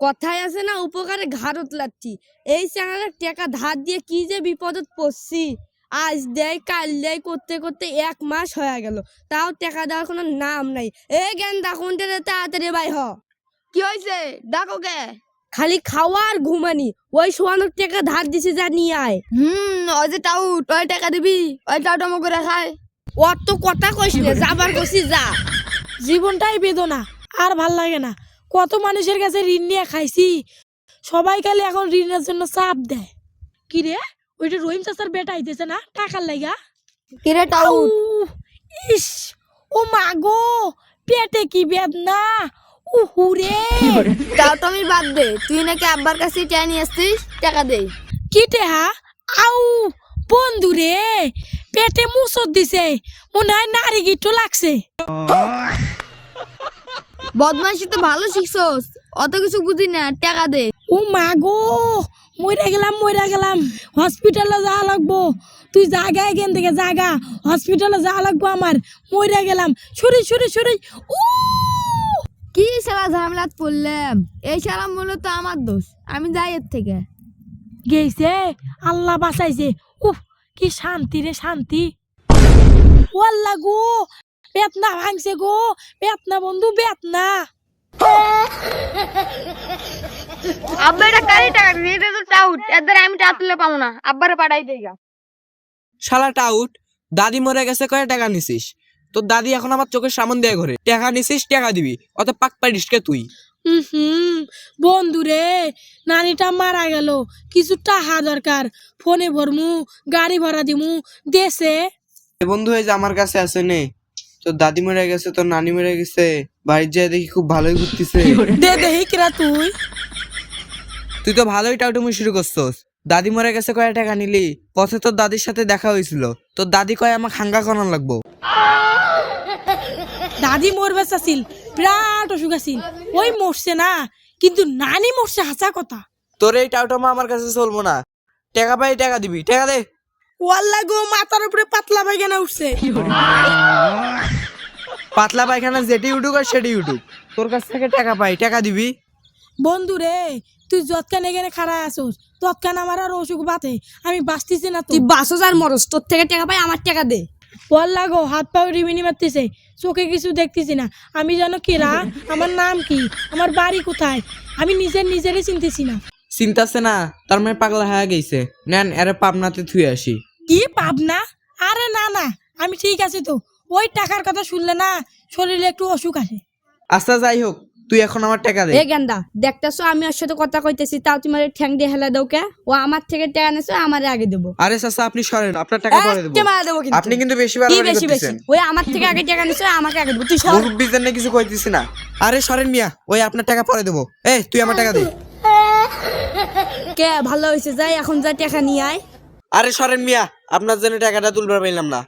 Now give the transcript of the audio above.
কথায় আছে না, উপকারে ঘাড়ত লাচ্ছি। এই চ্যানেলের টাকা ধার দিয়ে কি যে বিপদত পড়ছি। আজ দেয় কাল দেয় করতে করতে 1 মাস হয়ে গেল, তাও টাকা দেওয়ার কোনো নাম নাই। এই গেন্দা কোনটা তাড়াতাড়ি বাই হ। কি হয়েছে? ডাকো কে? খালি খাওয়া আর ঘুমানি। ওই সোয়ানোর টাকা ধার দিছে, যা নিয়ে আয়। ওই যে টাউট, ওই টাকা দিবি, ওই টাউট আমাকে করে খায়। ওর তো কথা কইস না, যাবার কইছি যা। জীবনটাই বেদনা, আর ভাল লাগে না। কত মানুষের কাছে ঋণ নিয়ে খাইছি, সবাই খালি এখন ঋণের জন্য চাপ দেয়। কি রে, ওইটা রহিম চাচার বেটা আইতেছে না টাকার লাগা? কিরে টাউট? ইস, ও মা গো, পেটে কি বেদনা। উহুরে, টাউট আমি বাদ দে, তুই নাকি আব্বার কাছে টাকা নিয়ে আসছিস, টাকা দে। কি টেহা? আউ বন্ধু রে, পেটে মুসর দিছে, মনে হয় নারী গিট্টু লাগছে। বদমাইশি তো ভালো শিখছস, অত কিছু বুঝি না, টাকা দে। ও মা গো, মইরা গেলাম। হসপিটালে যাওয়া লাগবো। তুই জাগা এখান থেকে জাগা, হসপিটালে যাওয়া লাগবো আমার। মইরা গেলাম। সরি। উ কি শালা ঝামেলাত পড়লাম? এই শালা মূলত আমার দোষ, আমি যাই এর থেকে। গেছে, আল্লাহ বাঁচাইছে। উফ, কি শান্তি রে শান্তি। ওয়াল্লা গো, বেতনা ভাঙছে গো, বেতনা বন্ধু বেতনা। আব্বা এটা কারি টাকা দিয়ে দে তো টাউট, এদের আমি টাকা তুলে পাবো না, আব্বারে পাঠাই দেগা। শালা টাউট, দাদি মরে গেছে, কয় টাকা নিছিস? তোর দাদি এখন আমার চোখের সামনে দিয়ে ঘরে। টাকা নিছিস, টাকা দিবি, অত পাক পারিস কে তুই? বন্ধু রে, নানিটা মারা গেল, কিছু টাকা দরকার। ফোনে ভরমু, গাড়ি ভাড়া দিমু, দেশে। বন্ধু এই যে আমার কাছে আছে নে। তোর দাদি মরে গেছে, তোর নানি মরে গেছে, বাড়ির যায় দেখি খুব ভালোই ঘুরতিছে। দে দেহি কিরা তুই। তুই তো ভালোই টাউটুমি শুরু করছস। দাদি মরে গেছে, কয় টাকা নিলি? পথে তোর দাদির সাথে দেখা হয়েছিল, তোর দাদি কয় আমাকে হাঙ্গা করানো লাগবো। দাদি মরবে চাছিল, বিরাট অসুখ আছিল, ওই মরছে না, কিন্তু নানি মরছে হাসা কথা। তোর এই টাউটমা আমার কাছে চলবো না। টাকা পাই টাকা দিবি, টাকা দে। ওয়াল্লা গো, মাথার উপরে পাতলা পায়খানা উঠছে। পাতলা পায়খানা যেটি উঠুক আর সেটি উঠুক, তোর কাছ থেকে টাকা পাই, টাকা দিবি। বন্ধু রে, তুই যৎকান এখানে খাড়ায় আসোস, তৎকান আমার আর অসুখ বাতে, আমি বাঁচতেছি না। তুই 12,000 মরস, তোর থেকে টাকা পাই, আমার টাকা দে। ওয়াল্লা গো, হাত পা রিমিনি মারতেছে, চোখে কিছু দেখতেছি না। আমি জানো কিরা, আমার নাম কি, আমার বাড়ি কোথায়, আমি নিজেরই চিনতেছি না। চিন্তাছে না, তার মানে পাগলা হয়ে গেছে। নেন এরে পাবনাতে থুয়ে আসি। কি পাবনা? আরে না, আমি ঠিক আছে তো। ওই টাকার কথা শুনলে না শরীরে একটু অসুখ আসে। আচ্ছা যাই হোক, তুই এখন আমার টাকা দে। এ গেন্দা, দেখতেছো আমি ওর সাথে কথা কইতেছি, তাও তোমার ঠ্যাং দিয়ে হেলা দাও কে? ও আমার থেকে টাকা নেছে, আমারে আগে দেবো। আরে চাচা আপনি সরেন, আপনার টাকা পরে দেবো। মারা দেবো কিন্তু। আপনি কিন্তু বেশি কি বাড়াবাড়ি বেশি করতেছেন। ওই আমার থেকে আগে টাকা নিছে, আমাকে আগে দেবো। তুই সর। মুরব্বির জন্য কিছু কইতেছি না। আরে সরেন মিয়া, ওই আপনার টাকা পরে দেবো। এই তুই আমার টাকা দে। কে ভালো হয়েছে, যাই এখন যা টাকা নিয়ে আয়। আরে সরেন মিয়া, আপনার জন্য টাকাটা তুলবার পাইলাম না।